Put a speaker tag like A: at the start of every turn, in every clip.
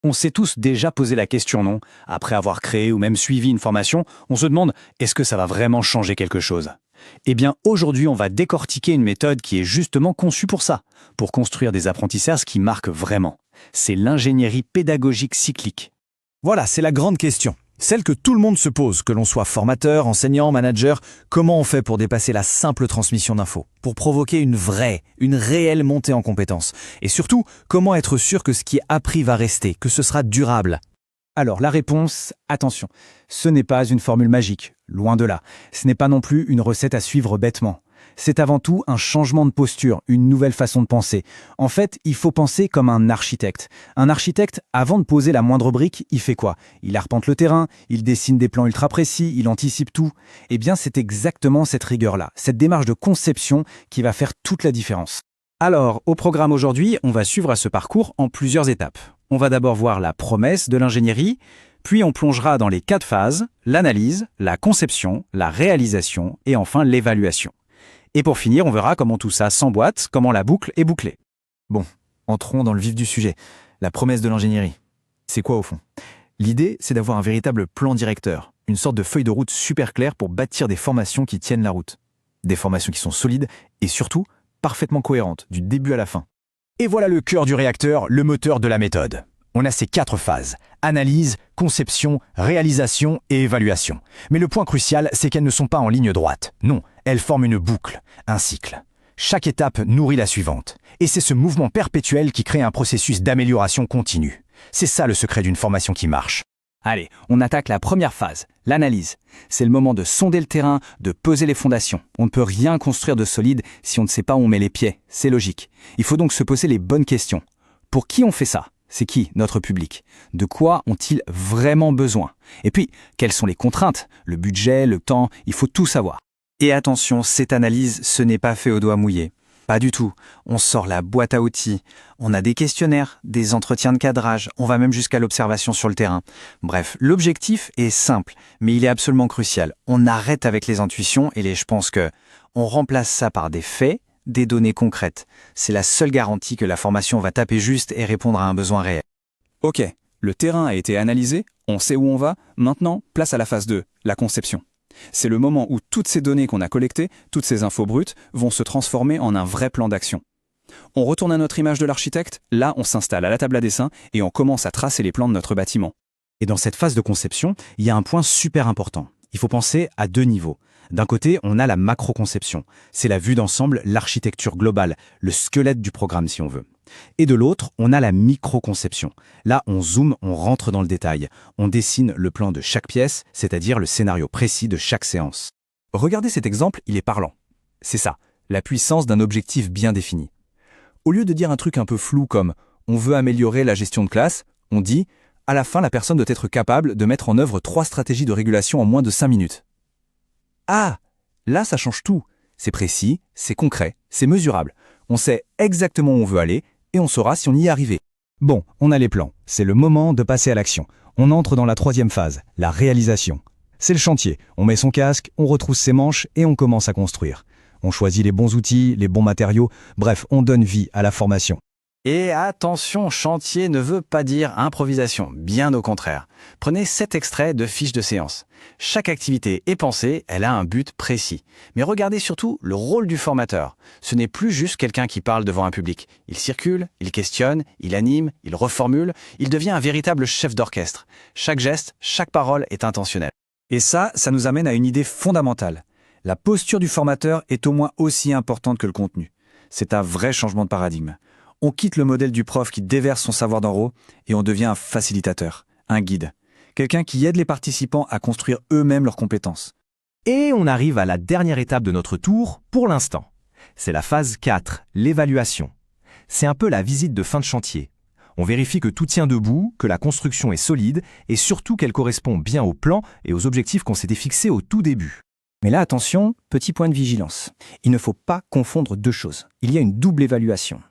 A: On s'est tous déjà posé la question, non? Après avoir créé ou même suivi une formation, on se demande, est-ce que ça va vraiment changer quelque chose? Eh bien, aujourd'hui, on va décortiquer une méthode qui est justement conçue pour ça, pour construire des apprentissages qui marquent vraiment. C'est l'ingénierie pédagogique cyclique.
B: Voilà, c'est la grande question. Celle que tout le monde se pose, que l'on soit formateur, enseignant, manager, comment on fait pour dépasser la simple transmission d'infos, pour provoquer une réelle montée en compétences? Et surtout, comment être sûr que ce qui est appris va rester, que ce sera durable?
A: Alors, la réponse, attention, ce n'est pas une formule magique, loin de là. Ce n'est pas non plus une recette à suivre bêtement. C'est avant tout un changement de posture, une nouvelle façon de penser. En fait, il faut penser comme un architecte. Un architecte, avant de poser la moindre brique, il fait quoi? Il arpente le terrain, il dessine des plans ultra précis, il anticipe tout. Eh bien, c'est exactement cette rigueur-là, cette démarche de conception qui va faire toute la différence. Alors, au programme aujourd'hui, on va suivre ce parcours en plusieurs étapes. On va d'abord voir la promesse de l'ingénierie, puis on plongera dans les 4 phases, l'analyse, la conception, la réalisation et enfin l'évaluation. Et pour finir, on verra comment tout ça s'emboîte, comment la boucle est bouclée.
B: Bon, entrons dans le vif du sujet. La promesse de l'ingénierie. C'est quoi au fond? L'idée, c'est d'avoir un véritable plan directeur, une sorte de feuille de route super claire pour bâtir des formations qui tiennent la route. Des formations qui sont solides et surtout parfaitement cohérentes, du début à la fin. Et voilà le cœur du réacteur, le moteur de la méthode. On a ces 4 phases: analyse, conception, réalisation et évaluation. Mais le point crucial, c'est qu'elles ne sont pas en ligne droite. Non, elles forment une boucle, un cycle. Chaque étape nourrit la suivante. Et c'est ce mouvement perpétuel qui crée un processus d'amélioration continue. C'est ça le secret d'une formation qui marche.
A: Allez, on attaque la première phase, l'analyse. C'est le moment de sonder le terrain, de peser les fondations. On ne peut rien construire de solide si on ne sait pas où on met les pieds. C'est logique. Il faut donc se poser les bonnes questions. Pour qui on fait ça? C'est qui, notre public? De quoi ont-ils vraiment besoin? Et puis, quelles sont les contraintes? Le budget, le temps, il faut tout savoir. Et attention, cette analyse, ce n'est pas fait au doigt mouillé. Pas du tout. On sort la boîte à outils. On a des questionnaires, des entretiens de cadrage, on va même jusqu'à l'observation sur le terrain. Bref, l'objectif est simple, mais il est absolument crucial. On arrête avec les intuitions et je pense que on remplace ça par des faits, des données concrètes. C'est la seule garantie que la formation va taper juste et répondre à un besoin réel.
C: Ok, le terrain a été analysé, on sait où on va, maintenant, place à la phase 2, la conception. C'est le moment où toutes ces données qu'on a collectées, toutes ces infos brutes, vont se transformer en un vrai plan d'action. On retourne à notre image de l'architecte, là on s'installe à la table à dessin et on commence à tracer les plans de notre bâtiment.
A: Et dans cette phase de conception, il y a un point super important. Il faut penser à 2 niveaux. D'un côté, on a la macro-conception. C'est la vue d'ensemble, l'architecture globale, le squelette du programme si on veut. Et de l'autre, on a la micro-conception. Là, on zoome, on rentre dans le détail. On dessine le plan de chaque pièce, c'est-à-dire le scénario précis de chaque séance.
B: Regardez cet exemple, il est parlant. C'est ça, la puissance d'un objectif bien défini. Au lieu de dire un truc un peu flou comme « on veut améliorer la gestion de classe », on dit « à la fin, la personne doit être capable de mettre en œuvre 3 stratégies de régulation en moins de 5 minutes ». Ah, là ça change tout. C'est précis, c'est concret, c'est mesurable. On sait exactement où on veut aller et on saura si on y est arrivé.
A: Bon, on a les plans. C'est le moment de passer à l'action. On entre dans la 3e phase, la réalisation. C'est le chantier. On met son casque, on retrousse ses manches et on commence à construire. On choisit les bons outils, les bons matériaux, bref, on donne vie à la formation.
D: Et attention, chantier ne veut pas dire improvisation, bien au contraire. Prenez cet extrait de fiche de séance. Chaque activité est pensée, elle a un but précis. Mais regardez surtout le rôle du formateur. Ce n'est plus juste quelqu'un qui parle devant un public. Il circule, il questionne, il anime, il reformule, il devient un véritable chef d'orchestre. Chaque geste, chaque parole est intentionnelle.
A: Et ça nous amène à une idée fondamentale. La posture du formateur est au moins aussi importante que le contenu. C'est un vrai changement de paradigme. On quitte le modèle du prof qui déverse son savoir d'en haut et on devient un facilitateur, un guide. Quelqu'un qui aide les participants à construire eux-mêmes leurs compétences.
B: Et on arrive à la dernière étape de notre tour pour l'instant. C'est la phase 4, l'évaluation. C'est un peu la visite de fin de chantier. On vérifie que tout tient debout, que la construction est solide et surtout qu'elle correspond bien au plan et aux objectifs qu'on s'était fixés au tout début.
A: Mais là, attention, petit point de vigilance. Il ne faut pas confondre 2 choses. Il y a une double évaluation.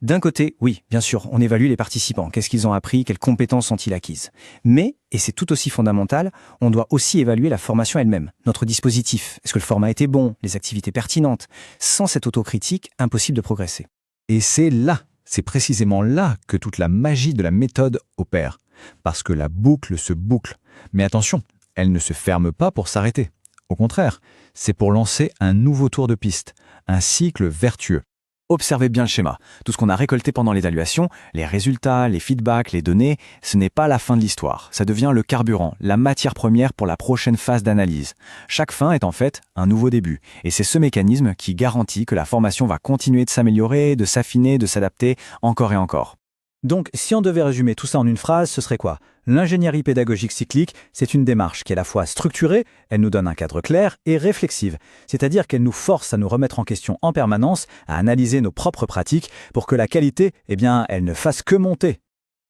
A: D'un côté, oui, bien sûr, on évalue les participants. Qu'est-ce qu'ils ont appris? Quelles compétences ont-ils acquises? Mais, et c'est tout aussi fondamental, on doit aussi évaluer la formation elle-même, notre dispositif. Est-ce que le format était bon? Les activités pertinentes? Sans cette autocritique, impossible de progresser. Et c'est là
B: C'est précisément là que toute la magie de la méthode opère. Parce que la boucle se boucle. Mais attention, elle ne se ferme pas pour s'arrêter. Au contraire, c'est pour lancer un nouveau tour de piste, un cycle vertueux.
D: Observez bien le schéma. Tout ce qu'on a récolté pendant l'évaluation, les résultats, les feedbacks, les données, ce n'est pas la fin de l'histoire. Ça devient le carburant, la matière première pour la prochaine phase d'analyse. Chaque fin est en fait un nouveau début. Et c'est ce mécanisme qui garantit que la formation va continuer de s'améliorer, de s'affiner, de s'adapter encore et encore.
E: Donc, si on devait résumer tout ça en une phrase, ce serait quoi? L'ingénierie pédagogique cyclique, c'est une démarche qui est à la fois structurée, elle nous donne un cadre clair, et réflexive. C'est-à-dire qu'elle nous force à nous remettre en question en permanence, à analyser nos propres pratiques pour que la qualité, elle ne fasse que monter.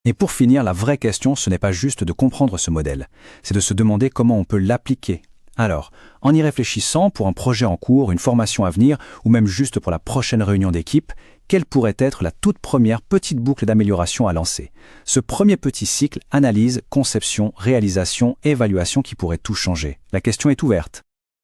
A: Et pour finir, la vraie question, ce n'est pas juste de comprendre ce modèle, c'est de se demander comment on peut l'appliquer. Alors, en y réfléchissant pour un projet en cours, une formation à venir, ou même juste pour la prochaine réunion d'équipe, quelle pourrait être la toute première petite boucle d'amélioration à lancer? Ce premier petit cycle, analyse, conception, réalisation, évaluation qui pourrait tout changer. La question est ouverte.